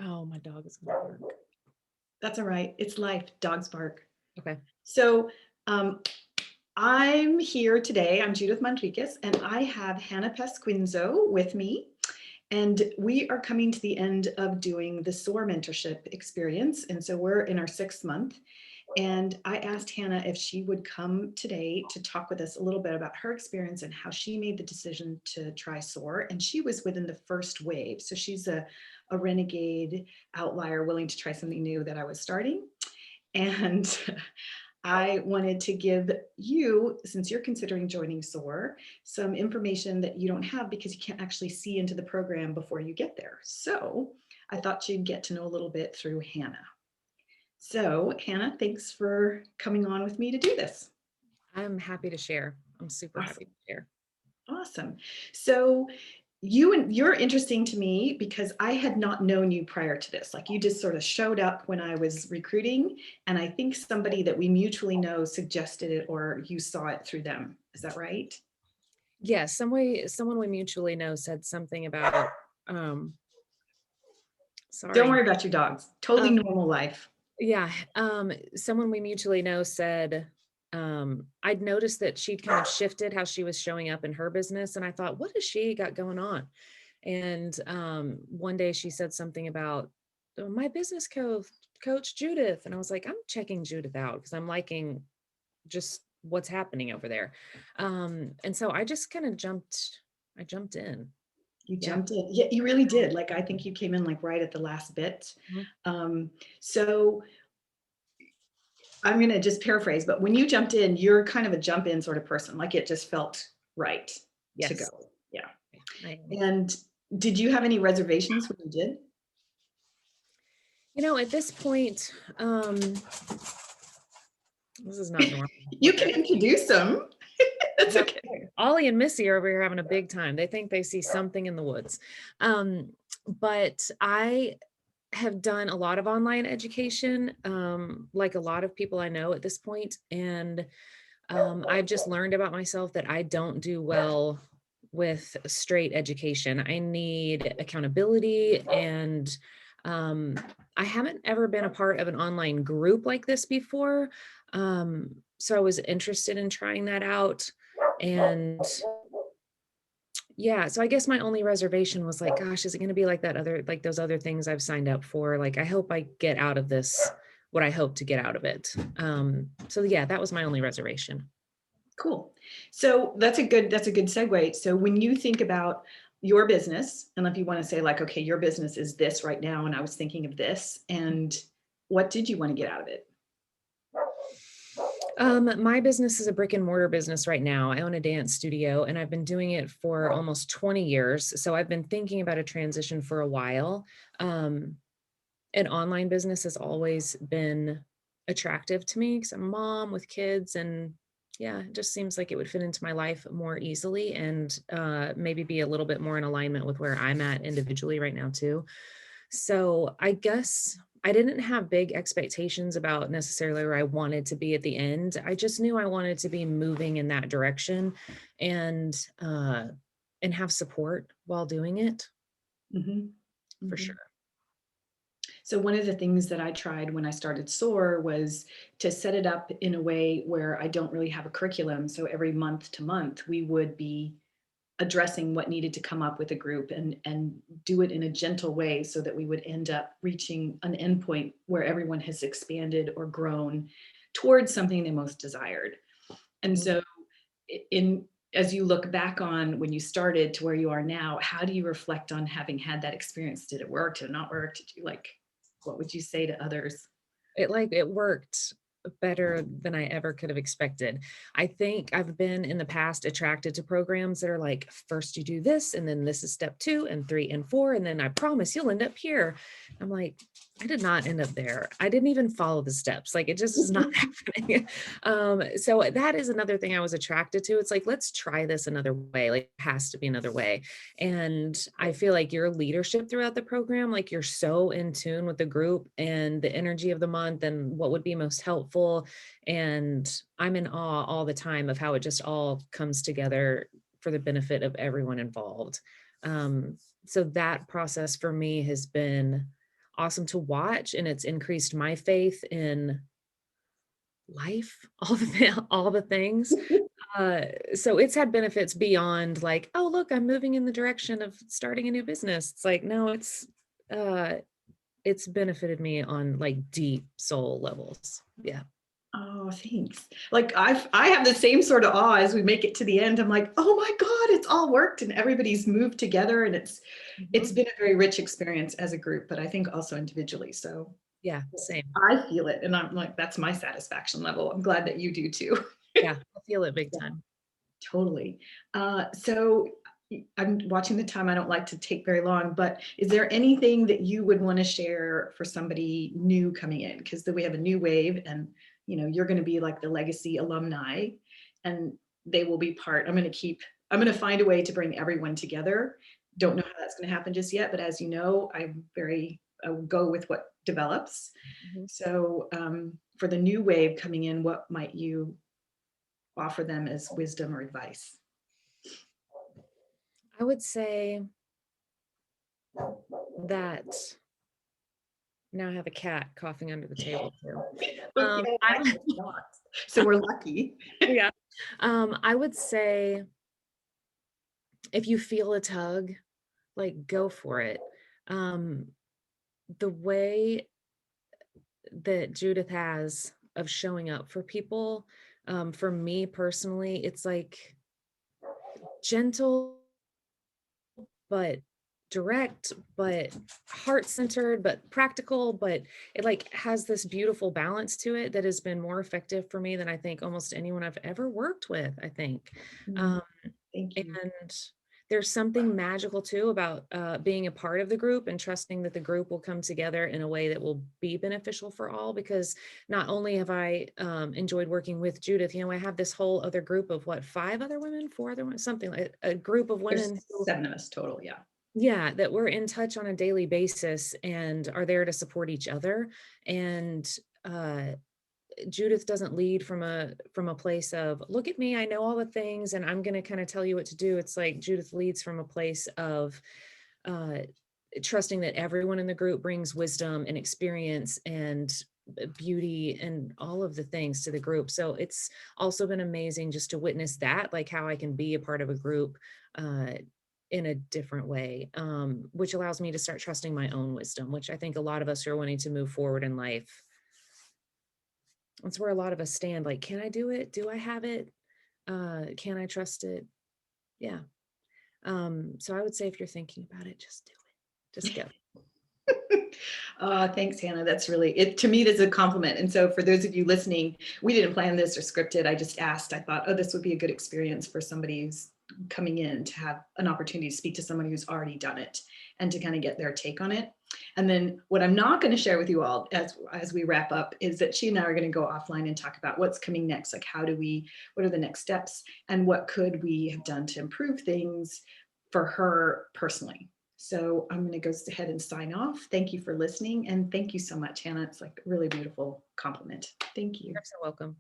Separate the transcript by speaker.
Speaker 1: Oh, my dog is gonna bark.
Speaker 2: That's all right. It's life. Dogs bark.
Speaker 1: Okay.
Speaker 2: So, um, I'm here today. I'm Judith Manriquez, and I have Hannah Pasquinzo with me. And we are coming to the end of doing the Soar Mentorship experience. And so we're in our 6th month. And I asked Hannah if she would come today to talk with us a little bit about her experience and how she made the decision to try SOAR. And she was within the first wave. So she's a renegade outlier willing to try something new that I was starting. And I wanted to give you, since you're considering joining SOAR, some information that you don't have because you can't actually see into the program before you get there. So I thought you'd get to know a little bit through Hannah. So, Hannah, thanks for coming on with me to do this.
Speaker 1: I'm happy to share. I'm super happy
Speaker 2: Awesome.
Speaker 1: to share.
Speaker 2: Awesome. So, you're interesting to me because I had not known you prior to this. Like you just sort of showed up when I was recruiting, and I think somebody that we mutually know suggested it or you saw it through them. Is that right?
Speaker 1: Yes, someone we mutually know said something about, um
Speaker 2: Don't
Speaker 1: sorry.
Speaker 2: worry about your dogs. Totally
Speaker 1: Um,
Speaker 2: normal life.
Speaker 1: yeah, someone we mutually know said, I'd noticed that she'd kind of shifted how she was showing up in her business, and I thought, "What has she got going on?" And, one day she said something about, "Oh, my business coach Judith," and I was like, "I'm checking Judith out because 'cause I'm liking just what's happening over there." And so I just kinda jumped in.
Speaker 2: You
Speaker 1: Yeah.
Speaker 2: jumped in. Yeah, you really did. Like I think you came in like right at the last bit.
Speaker 1: Mhm.
Speaker 2: So I'm going to just paraphrase, but when you jumped in, you're kind of a jump in sort of person. Like it just felt right to go.
Speaker 1: Yes,
Speaker 2: Yeah.
Speaker 1: I am.
Speaker 2: And did you have any reservations when you did?
Speaker 1: At this point, this is not normal.
Speaker 2: You
Speaker 1: Like,
Speaker 2: can introduce them. That's
Speaker 1: well,
Speaker 2: okay.
Speaker 1: Ollie and Missy are over here having a big time. They think they see something in the woods. But I have done a lot of online education, like a lot of people I know at this point, and I've just learned about myself that I don't do well with straight education. I need accountability, and um, I haven't ever been a part of an online group like this before. So I was interested in trying that out. And yeah, so I guess my only reservation was like, gosh, is it going to be like like those other things I've signed up for? Like, I hope I get out of this what I hope to get out of it. So yeah, that was my only reservation.
Speaker 2: Cool. So that's a good segue. So when you think about your business, and if you want to say like, okay, your business is this right now, and I was thinking of this, and what did you want to get out of it?
Speaker 1: My business is a brick and mortar business right now. I own a dance studio and I've been doing it for almost 20 years. So I've been thinking about a transition for a while. Um, an online business has always been attractive to me because I'm a mom with kids, and yeah, it just seems like it would fit into my life more easily, and maybe be a little bit more in alignment with where I'm at individually right now too. So I guess I didn't have big expectations about necessarily where I wanted to be at the end. I just knew I wanted to be moving in that direction, and and have support while doing it,
Speaker 2: Mhm.
Speaker 1: for
Speaker 2: Mhm.
Speaker 1: sure.
Speaker 2: So one of the things that I tried when I started SOAR was to set it up in a way where I don't really have a curriculum. So every month to month, we would be addressing what needed to come up with a group and do it in a gentle way so that we would end up reaching an endpoint where everyone has expanded or grown towards something they most desired. And
Speaker 1: Mhm.
Speaker 2: so in as you look back on when you started to where you are now, how do you reflect on having had that experience? Did it work? Did it not work? Did you like, what would you say to others?
Speaker 1: It worked better than I ever could have expected. I think I've been in the past attracted to programs that are like, first you do this, and then this is step 2 and 3 and 4, and then I promise you'll end up here. I'm like, I did not end up there. I didn't even follow the steps. Like, it just is not happening. So that is another thing I was attracted to. It's like, let's try this another way. Like, it has to be another way. And I feel like your leadership throughout the program, like you're so in tune with the group and the energy of the month and what would be most helpful. And I'm in awe all the time of how it just all comes together for the benefit of everyone involved. So that process for me has been awesome to watch, and it's increased my faith in life, all the things. So it's had benefits beyond like, "Oh, look, I'm moving in the direction of starting a new business." It's like, no, uh, it's benefited me on, like, deep soul levels. Yeah.
Speaker 2: Oh, thanks. Like I have the same sort of awe as we make it to the end. I'm like, oh my God, it's all worked and everybody's moved together, and it's
Speaker 1: Mhm.
Speaker 2: been a very rich experience as a group, but I think also individually. So
Speaker 1: Yeah, same.
Speaker 2: I feel it, and I'm like, that's my satisfaction level. I'm glad that you do too.
Speaker 1: Yeah, I feel it big
Speaker 2: Yeah,
Speaker 1: time.
Speaker 2: totally. So I'm watching the time. I don't like to take very long, but is there anything that you would want to share for somebody new coming in? Because we have a new wave, and you're going to be like the legacy alumni, and they will be part. I'm going to find a way to bring everyone together. Don't know how that's going to happen just yet, but as you know, I will go with what develops.
Speaker 1: Mhm.
Speaker 2: So for the new wave coming in, what might you offer them as wisdom or advice?
Speaker 1: I would say that now I have a cat coughing under the table too.
Speaker 2: Okay,
Speaker 1: I
Speaker 2: I cannot. So we're lucky.
Speaker 1: yeah. I would say if you feel a tug, like, go for it. Um, the way that Judith has of showing up for people, for me personally, it's like gentle but direct, but heart-centered, but practical, but it, like, has this beautiful balance to it that has been more effective for me than I think almost anyone I've ever worked with, I think.
Speaker 2: Mm,
Speaker 1: Um,
Speaker 2: thank you.
Speaker 1: and there's something magical too about, being a part of the group and trusting that the group will come together in a way that will be beneficial for all, because not only have I, enjoyed working with Judith, I have this whole other group of what, 5 other women, 4 other women, something like a group of
Speaker 2: There's
Speaker 1: women who
Speaker 2: 7 of us total, yeah.
Speaker 1: yeah, that we're in touch on a daily basis and are there to support each other. And uh, Judith doesn't lead from a place of look at me, I know all the things, and I'm going to kind of tell you what to do. It's like Judith leads from a place of uh, trusting that everyone in the group brings wisdom and experience and beauty and all of the things to the group. So it's also been amazing just to witness that, like how I can be a part of a group uh, in a different way, which allows me to start trusting my own wisdom, which I think a lot of us who are wanting to move forward in life, that's where a lot of us stand. Like, can I do it? Do I have it? Can I trust it? Yeah. So I would say if you're thinking about it, just do it. Just go.
Speaker 2: Thanks, Hannah. That's really it. To me, that's a compliment. And so, for those of you listening, we didn't plan this or script it. I just asked. I thought, oh, this would be a good experience for somebody who's coming in to have an opportunity to speak to someone who's already done it and to kind of get their take on it. And then, what I'm not going to share with you all as we wrap up is that she and I are going to go offline and talk about what's coming next. Like, what are the next steps, and what could we have done to improve things for her personally. So I'm going to go ahead and sign off. Thank you for listening. And thank you so much, Hannah. It's like a really beautiful compliment. Thank you.
Speaker 1: You're so welcome.